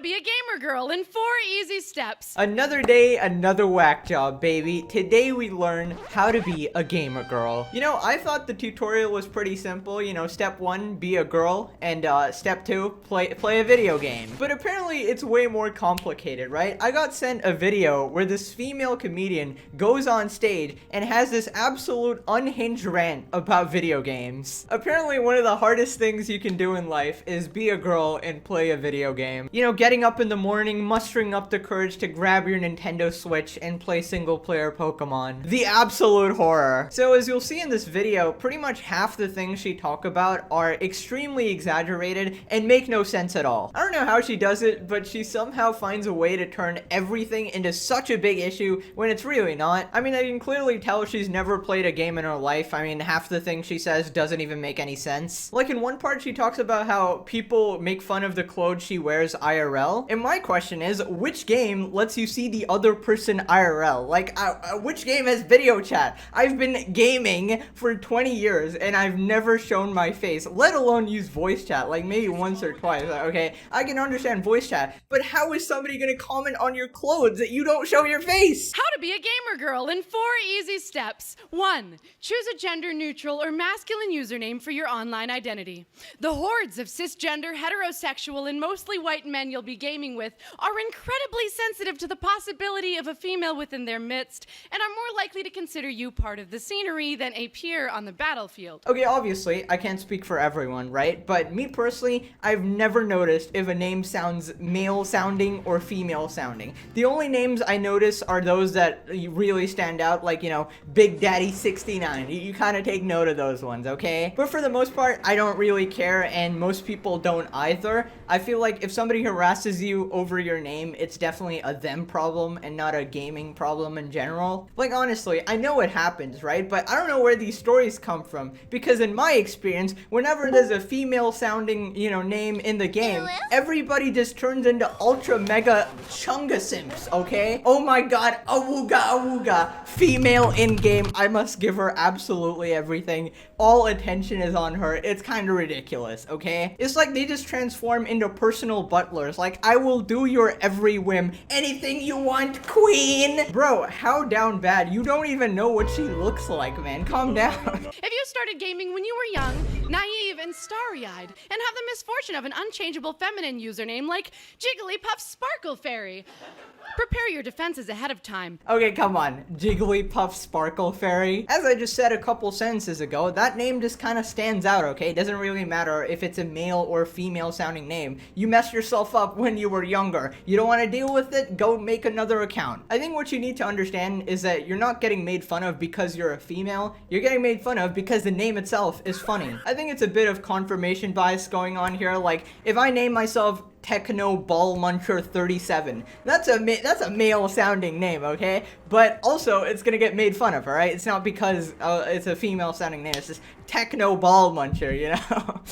be a gamer girl in 4 easy steps. Another day, another whack job, baby. Today we learn how to be a gamer girl. You know, I thought the tutorial was pretty simple. You know, step 1, be a girl, and step 2, play a video game. But apparently it's way more complicated, right? I got sent a video where this female comedian goes on stage and has this absolute unhinged rant about video games. Apparently one of the hardest things you can do in life is be a girl and play a video game. You know, getting up in the morning, mustering up the courage to grab your Nintendo Switch and play single-player Pokemon. The absolute horror. So as you'll see in this video, pretty much half the things she talks about are extremely exaggerated and make no sense at all. I don't know how she does it, but she somehow finds a way to turn everything into such a big issue when it's really not. I mean, I can clearly tell she's never played a game in her life. I mean, half the things she says doesn't even make any sense. Like in one part, she talks about how people make fun of the clothes she wears IRL. And my question is, which game lets you see the other person IRL? Like, which game has video chat? I've been gaming for 20 years and I've never shown my face, let alone use voice chat, like maybe once or twice. Okay, I can understand voice chat, but how is somebody gonna comment on your clothes that you don't show your face? How to be a gamer girl in 4 easy steps. 1. Choose a gender-neutral or masculine username for your online identity. The hordes of cisgender, heterosexual, and mostly white men you'll be gaming with are incredibly sensitive to the possibility of a female within their midst and are more likely to consider you part of the scenery than a peer on the battlefield. Okay, obviously, I can't speak for everyone, right? But me personally, I've never noticed if a name sounds male sounding or female sounding. The only names I notice are those that really stand out, like, you know, Big Daddy 69. You kind of take note of those ones, okay? But for the most part, I don't really care, and most people don't either. I feel like if somebody harasses you over your name, it's definitely a them problem and not a gaming problem in general. Like, honestly, I know it happens, right? But I don't know where these stories come from, because in my experience, whenever there's a female sounding, you know, name in the game, everybody just turns into ultra mega chunga simps, okay? Oh my god, awooga awooga, female in-game, I must give her absolutely everything. All attention is on her. It's kind of ridiculous, okay? It's like they just transform into personal butlers. Like, I will do your every whim. Anything you want, queen. Bro, how down bad? You don't even know what she looks like, man. Calm down. If you started gaming when you were young, naive, and starry-eyed, and have the misfortune of an unchangeable feminine username like Jigglypuff Sparkle Fairy, prepare your defenses ahead of time. Okay, come on. Jigglypuff Sparkle Fairy. As I just said a couple sentences ago, that name just kind of stands out, okay? It doesn't really matter if it's a male or female sounding name. You messed yourself up when you were younger. You don't want to deal with it? Go make another account. I think what you need to understand is that you're not getting made fun of because you're a female. You're getting made fun of because the name itself is funny. I think it's a bit of confirmation bias going on here. Like, if I name myself Techno Ball Muncher 37. That's a male sounding name, okay? But also, it's gonna get made fun of, alright? It's not because it's a female sounding name. It's just Techno Ball Muncher, you know?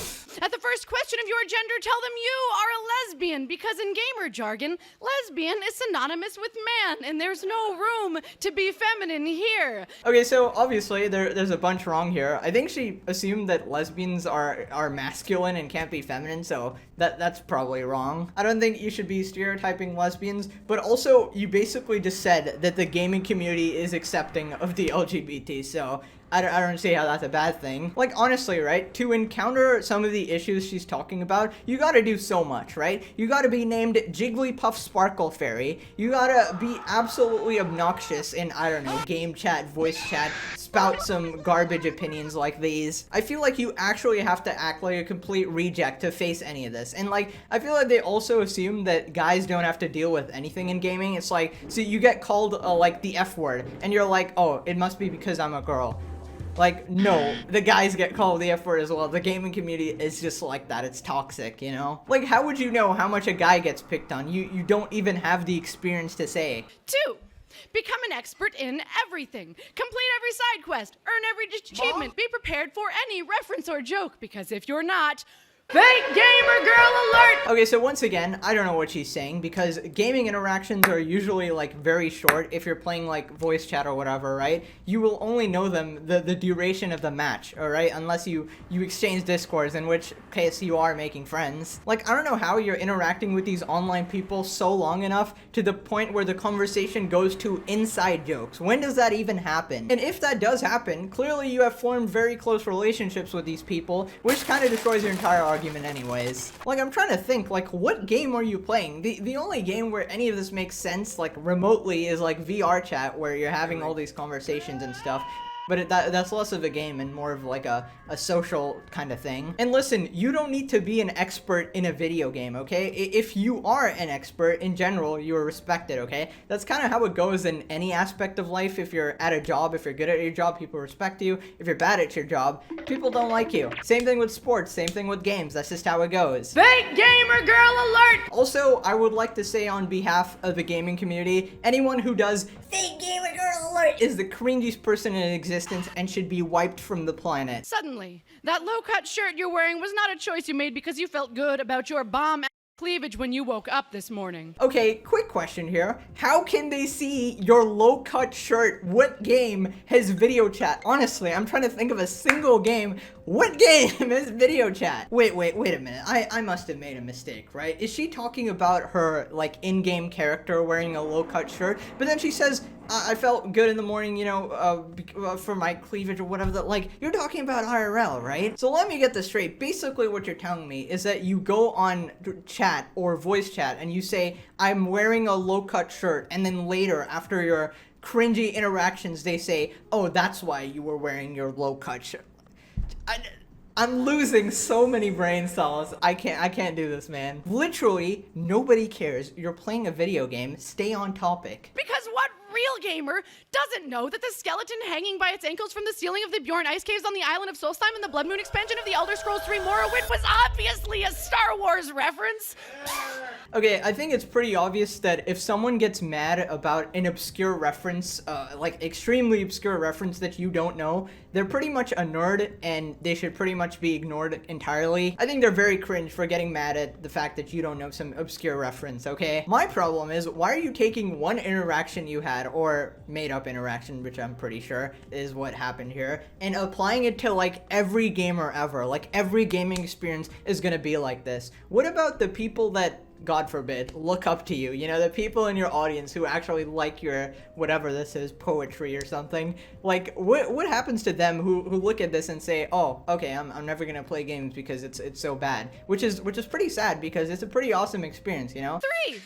At the first question of your gender, tell them you are a lesbian, because in gamer jargon, lesbian is synonymous with man, and there's no room to be feminine here. Okay, so obviously there's a bunch wrong here. I think she assumed that lesbians are masculine and can't be feminine, so that's probably wrong. I don't think you should be stereotyping lesbians, but also you basically just said that the gaming community is accepting of the LGBT, so I don't see how that's a bad thing. Like, honestly, right, to encounter some of the issues she's talking about, you gotta do so much, right? You gotta be named Jigglypuff Sparkle Fairy. You gotta be absolutely obnoxious in, I don't know, game chat, voice chat, spout some garbage opinions like these. I feel like you actually have to act like a complete reject to face any of this. And, like, I feel like they also assume that guys don't have to deal with anything in gaming. It's like, so you get called, like, the F word, and you're like, oh, it must be because I'm a girl. Like, no, the guys get called the F word as well. The gaming community is just like that. It's toxic, you know? Like, how would you know how much a guy gets picked on? You don't even have the experience to say. 2. Become an expert in everything. Complete every side quest. Earn every achievement. Be prepared for any reference or joke, because if you're not, Fake gamer girl alert! Okay, so once again, I don't know what she's saying because gaming interactions are usually like very short. If you're playing like voice chat or whatever, right? You will only know them the duration of the match, all right? Unless you exchange discourse, in which case you are making friends. Like, I don't know how you're interacting with these online people so long enough to the point where the conversation goes to inside jokes. When does that even happen? And if that does happen, clearly you have formed very close relationships with these people, which kind of destroys your entire argument anyways. Like, I'm trying to think, like, what game are you playing? The only game where any of this makes sense, like, remotely is, like, VR chat, where you're having all these conversations and stuff. But that's less of a game and more of like a social kind of thing. And listen, you don't need to be an expert in a video game, okay? If you are an expert in general, you are respected, okay? That's kind of how it goes in any aspect of life. If you're at a job, if you're good at your job, people respect you. If you're bad at your job, people don't like you. Same thing with sports, same thing with games. That's just how it goes. Fake gamer girl alert! Also, I would like to say on behalf of the gaming community, anyone who does fake gamer girl alert is the cringiest person in existence and should be wiped from the planet. Suddenly, that low-cut shirt you're wearing was not a choice you made because you felt good about your bomb cleavage when you woke up this morning. Okay, quick question here. How can they see your low-cut shirt? What game has video chat? Honestly, I'm trying to think of a single game. What game has video chat? Wait a minute. I must have made a mistake, right? Is she talking about her, like, in-game character wearing a low-cut shirt? But then she says, I felt good in the morning, you know, for my cleavage or whatever. That, like, you're talking about IRL, right? So let me get this straight. Basically, what you're telling me is that you go on chat or voice chat and you say, I'm wearing a low-cut shirt, and then later, after your cringy interactions, they say, oh, that's why you were wearing your low-cut shirt. I'm losing so many brain cells. I can't do this, man. Literally, nobody cares. You're playing a video game. Stay on topic. Because what real gamer doesn't know that the skeleton hanging by its ankles from the ceiling of the Bjorn ice caves on the island of Solstheim in the Blood Moon expansion of the Elder Scrolls 3 Morrowind was obviously a Star Wars reference? Okay, I think it's pretty obvious that if someone gets mad about an obscure reference, like extremely obscure reference that you don't know, they're pretty much a nerd and they should pretty much be ignored entirely. I think they're very cringe for getting mad at the fact that you don't know some obscure reference, okay? My problem is, why are you taking one interaction you had, or made up interaction, which I'm pretty sure is what happened here, and applying it to like every gamer ever? Like, every gaming experience is gonna be like this. What about the people that, God forbid, look up to you? You know, the people in your audience who actually like your, whatever this is, poetry or something. Like, what happens to them who look at this and say, oh, okay, I'm never gonna play games because it's so bad? Which is pretty sad, because it's a pretty awesome experience, you know? 3.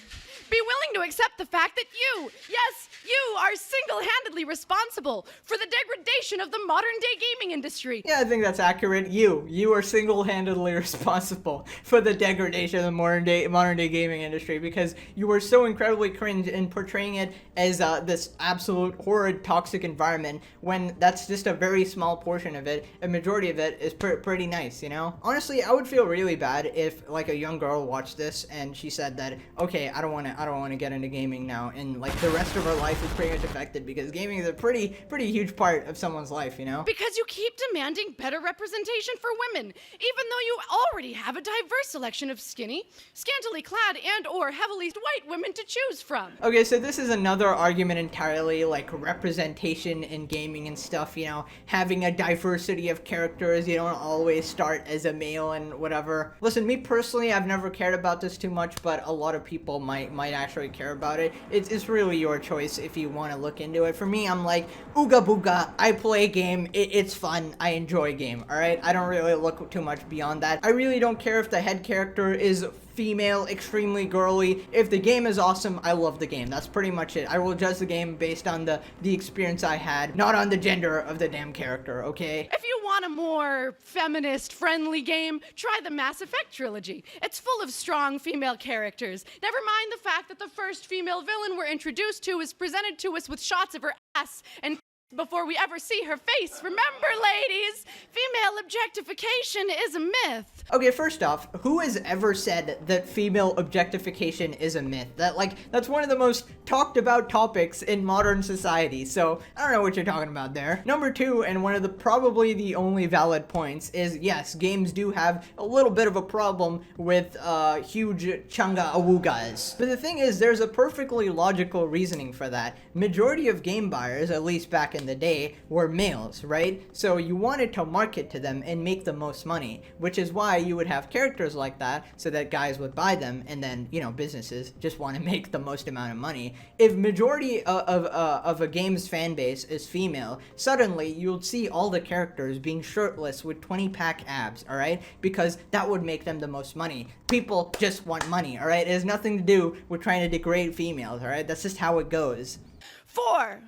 Be willing to accept the fact that you, yes, you are single-handedly responsible for the degradation of the modern-day gaming industry. Yeah, I think that's accurate. You are single-handedly responsible for the degradation of the modern day gaming industry, because you were so incredibly cringe in portraying it as this absolute horrid toxic environment, when that's just a very small portion of it. A majority of it is pretty nice, you know? Honestly, I would feel really bad if like a young girl watched this and she said that, okay, I don't want to get into gaming now, and like the rest of her life is pretty much affected, because gaming is a pretty huge part of someone's life, you know? Because you keep demanding better representation for women, even though you already have a diverse selection of skinny, scantily clad, and or heavily white women to choose from. Okay, so this is another argument entirely, like representation in gaming and stuff, you know, having a diversity of characters. You don't always start as a male and whatever. Listen, me personally, I've never cared about this too much, but a lot of people might actually care about it. It's really your choice if you want to look into it. For me, I'm like, ooga booga, I play a game, it's fun, I enjoy game, alright? I don't really look too much beyond that. I really don't care if the head character is female, extremely girly. If the game is awesome, I love the game. That's pretty much it. I will judge the game based on the experience I had, not on the gender of the damn character, okay? If you want a more feminist-friendly game, try the Mass Effect trilogy. It's full of strong female characters. Never mind the fact that the first female villain we're introduced to is presented to us with shots of her ass and before we ever see her face. Remember, ladies, female objectification is a myth. Okay, first off, who has ever said that female objectification is a myth? That's one of the most talked about topics in modern society, so I don't know what you're talking about there. Number two, and one of the probably the only valid points, is yes, games do have a little bit of a problem with huge chunga awugas. But the thing is, there's a perfectly logical reasoning for that. Majority of game buyers, at least back in the day, were males, right? So you wanted to market to them and make the most money, which is why you would have characters like that so that guys would buy them, and then, you know, businesses just want to make the most amount of money. If majority of a game's fan base is female, suddenly you'll see all the characters being shirtless with 20-pack abs, all right? Because that would make them the most money. People just want money, all right? It has nothing to do with trying to degrade females, all right? That's just how it goes. 4,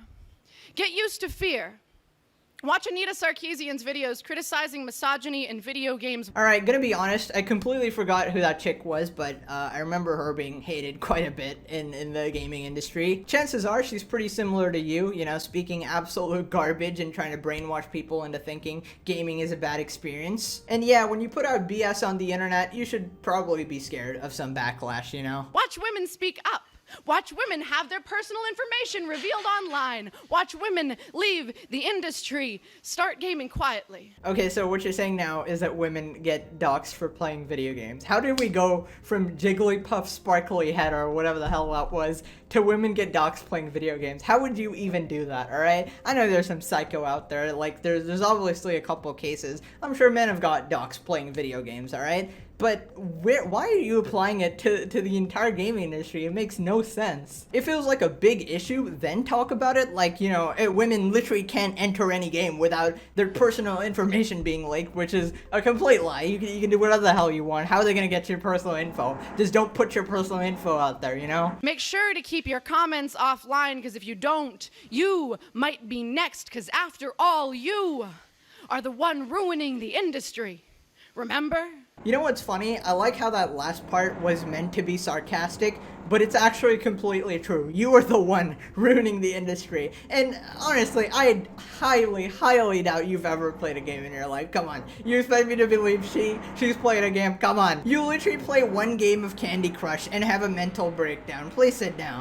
get used to fear. Watch Anita Sarkeesian's videos criticizing misogyny in video games. Alright, gonna be honest, I completely forgot who that chick was, but I remember her being hated quite a bit in the gaming industry. Chances are she's pretty similar to you know, speaking absolute garbage and trying to brainwash people into thinking gaming is a bad experience. And yeah, when you put out BS on the internet, you should probably be scared of some backlash, you know? Watch women speak up. Watch women have their personal information revealed online. Watch women leave the industry. Start gaming quietly. Okay, so what you're saying now is that women get doxxed for playing video games. How did we go from Jigglypuff Sparkly Head or whatever the hell that was to women get doxxed playing video games? How would you even do that, alright? I know there's some psycho out there, like there's obviously a couple cases. I'm sure men have got doxxed playing video games, alright? But why are you applying it to the entire gaming industry? It makes no sense. If it was like a big issue, then talk about it. Like, you know, women literally can't enter any game without their personal information being leaked, which is a complete lie. You can do whatever the hell you want. How are they gonna get your personal info? Just don't put your personal info out there, you know? Make sure to keep your comments offline, because if you don't, you might be next, because after all, you are the one ruining the industry. Remember? You know what's funny? I like how that last part was meant to be sarcastic, but it's actually completely true. You are the one ruining the industry. And honestly, I highly doubt you've ever played a game in your life. Come on. You expect me to believe she's played a game? Come on. You literally play one game of Candy Crush and have a mental breakdown. Please sit down.